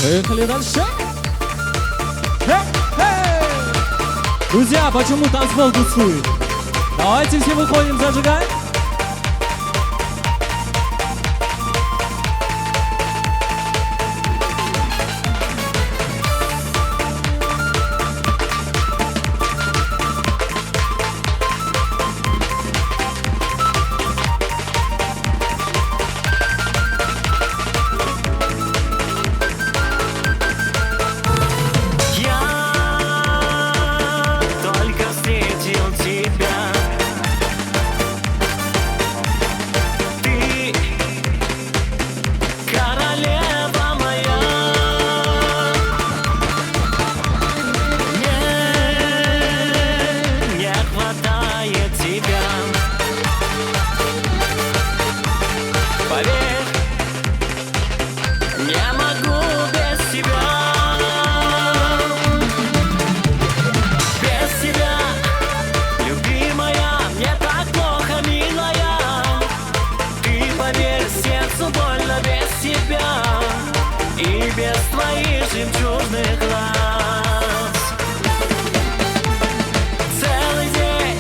Поехали дальше. Друзья, почему танцпол пустует? Давайте все выходим, зажигаем. Без твоих жемчужных глаз. Целый день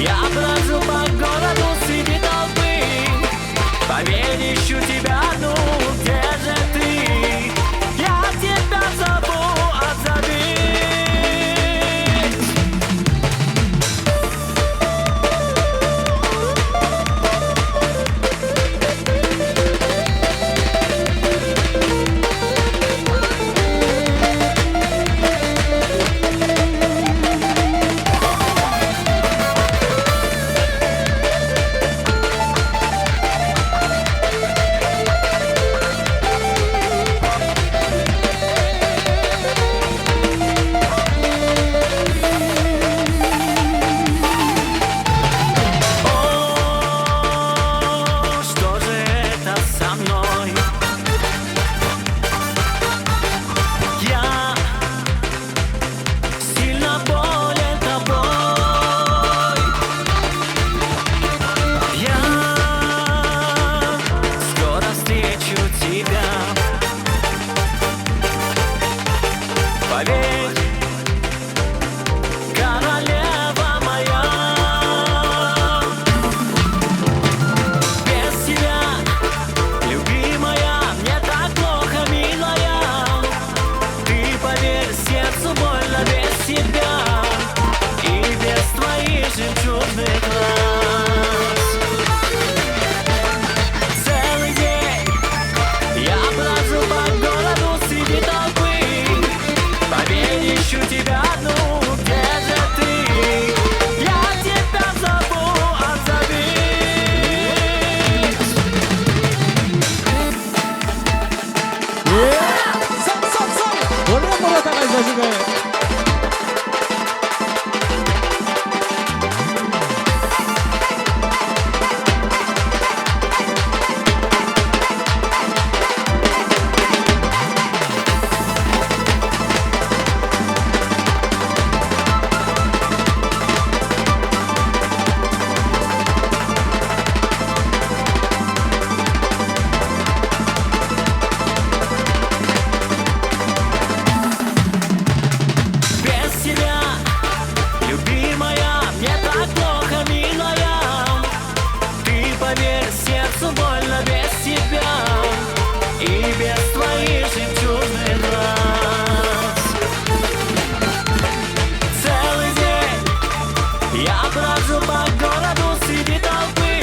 я брожу по городу среди толпы. Поверь, ищу тебя, ну где же ты? Я тебя зову, отзовись. Королева моя, без тебя, любимая, мне так плохо, милая. Ты поверь, сердцу больно без тебя и без твоих жемчужных глаз. Целый день я брожу по городу среди толпы. Поверь, ищу тебя, ну где же ты? Я тебя зову, отзовись. Более давай зажигаем. Больно без тебя и без твоих жемчужных глаз. Целый день я брожу по городу среди толпы.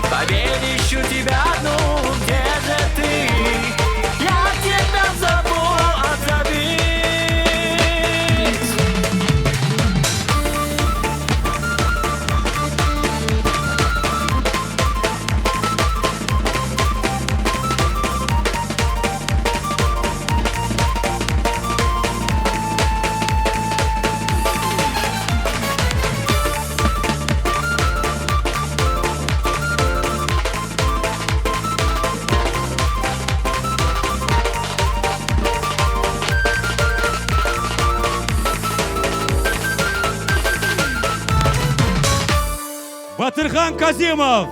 Поверь, ищу тебя, ну где же ты? Я тебя зову, отзовись. Батырхан Казимов